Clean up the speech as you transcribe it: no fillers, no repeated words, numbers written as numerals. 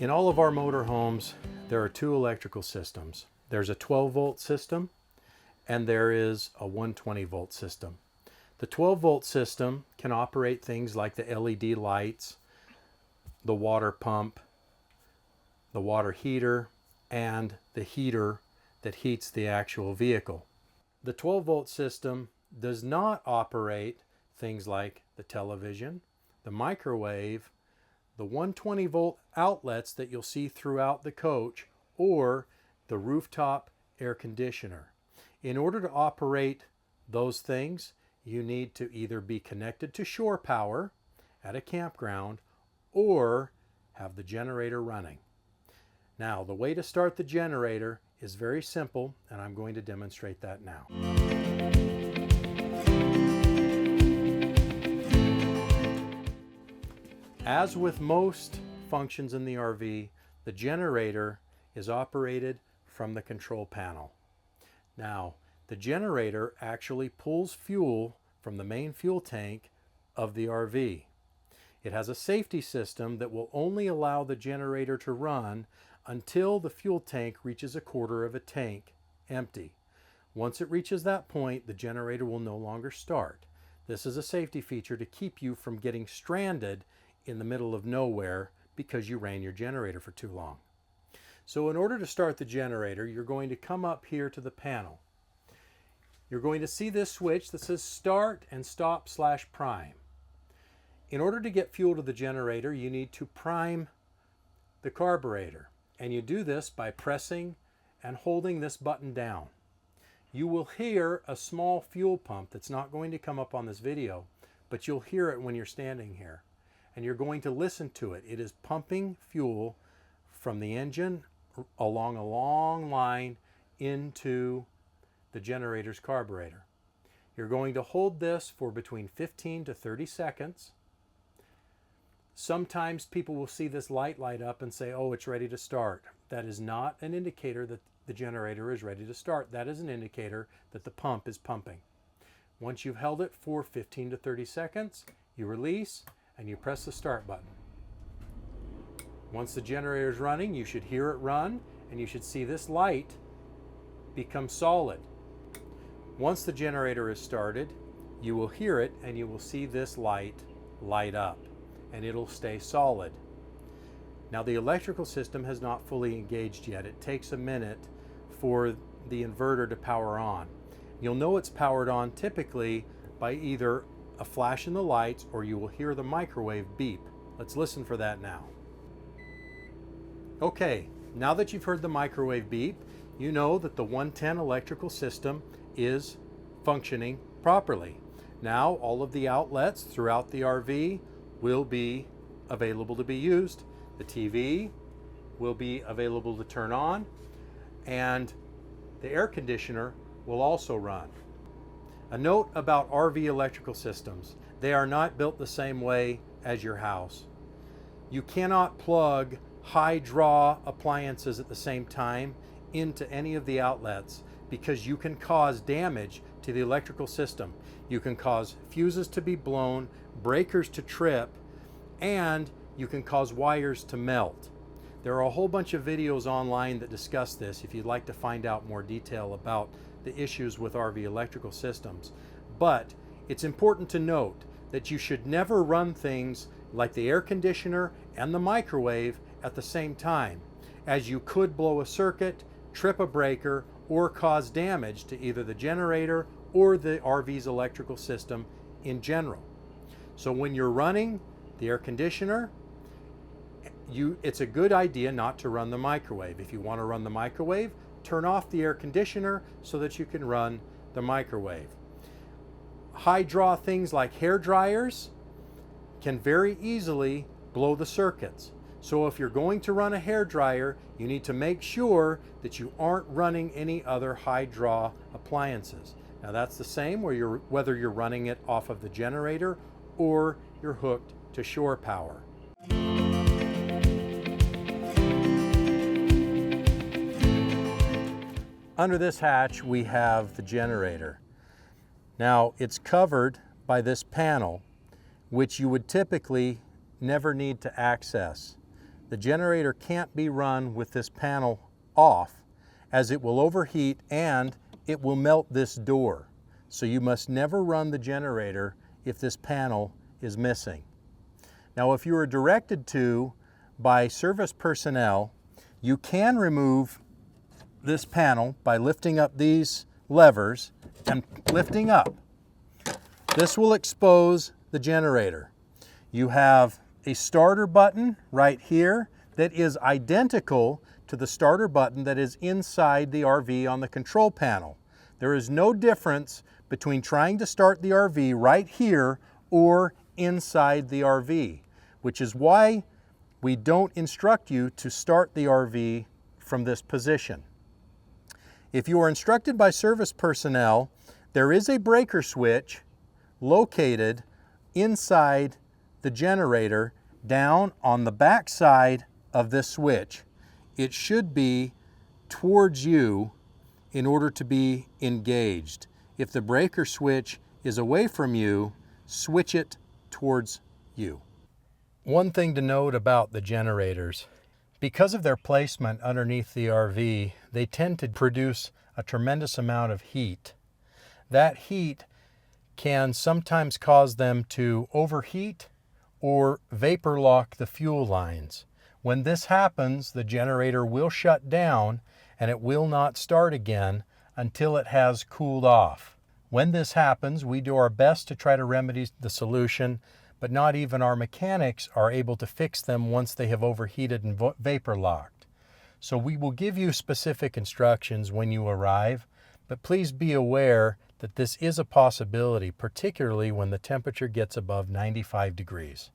In all of our motorhomes, there are two electrical systems. There's a 12-volt system and there is a 120-volt system. The 12-volt system can operate things like the LED lights, the water pump, the water heater, and the heater that heats the actual vehicle. The 12-volt system does not operate things like the television, the microwave, the 120-volt outlets that you'll see throughout the coach, or the rooftop air conditioner. In order to operate those things, you need to either be connected to shore power at a campground or have the generator running. Now, the way to start the generator is very simple, and I'm going to demonstrate that now. As with most functions in the RV, the generator is operated from the control panel. Now, the generator actually pulls fuel from the main fuel tank of the RV. It has a safety system that will only allow the generator to run until the fuel tank reaches a quarter of a tank empty. Once it reaches that point, the generator will no longer start. This is a safety feature to keep you from getting stranded in the middle of nowhere because you ran your generator for too long. So in order to start the generator, you're going to come up here to the panel. You're going to see this switch that says start and stop/prime. In order to get fuel to the generator, you need to prime the carburetor. And you do this by pressing and holding this button down. You will hear a small fuel pump that's not going to come up on this video, but you'll hear it when you're standing here. And you're going to listen to it. It is pumping fuel from the engine along a long line into the generator's carburetor. You're going to hold this for between 15 to 30 seconds. Sometimes people will see this light up and say, oh, it's ready to start. That is not an indicator that the generator is ready to start. That is an indicator that the pump is pumping. Once you've held it for 15 to 30 seconds, you release and you press the start button. Once the generator is running, you should hear it run and you should see this light become solid. Once the generator is started, you will hear it and you will see this light light up and it'll stay solid. Now, the electrical system has not fully engaged yet. It takes a minute for the inverter to power on. You'll know it's powered on typically by either a flash in the lights or you will hear the microwave beep. Let's listen for that now. Okay, now that you've heard the microwave beep, you know that the 110 electrical system is functioning properly. Now, all of the outlets throughout the RV will be available to be used. The TV will be available to turn on, and the air conditioner will also run. A note about RV electrical systems: they are not built the same way as your house. You cannot plug high draw appliances at the same time into any of the outlets because you can cause damage to the electrical system. You can cause fuses to be blown, breakers to trip, and you can cause wires to melt. There are a whole bunch of videos online that discuss this if you'd like to find out more detail about the issues with RV electrical systems. But it's important to note that you should never run things like the air conditioner and the microwave at the same time, as you could blow a circuit, trip a breaker, or cause damage to either the generator or the RV's electrical system in general. So when you're running the air conditioner, it's a good idea not to run the microwave. If you want to run the microwave, turn off the air conditioner so that you can run the microwave. High draw things like hair dryers can very easily blow the circuits. So if you're going to run a hair dryer, you need to make sure that you aren't running any other high draw appliances. Now that's the same whether you're running it off of the generator or you're hooked to shore power. Under this hatch we have the generator. Now it's covered by this panel, which you would typically never need to access. the generator can't be run with this panel off, as it will overheat and it will melt this door. So you must never run the generator if this panel is missing. Now, if you are directed to by service personnel, you can remove this panel by lifting up these levers and lifting up. This will expose the generator. You have a starter button right here that is identical to the starter button that is inside the RV on the control panel. There is no difference between trying to start the RV right here or inside the RV, which is why we don't instruct you to start the RV from this position. If you are instructed by service personnel, there is a breaker switch located inside the generator down on the back side of this switch. It should be towards you in order to be engaged. If the breaker switch is away from you, switch it towards you. One thing to note about the generators, because of their placement underneath the RV, they tend to produce a tremendous amount of heat. That heat can sometimes cause them to overheat or vapor lock the fuel lines. When this happens, the generator will shut down and it will not start again until it has cooled off. When this happens, we do our best to try to remedy the solution, but not even our mechanics are able to fix them once they have overheated and vapor locked. So we will give you specific instructions when you arrive, but please be aware that this is a possibility, particularly when the temperature gets above 95 degrees.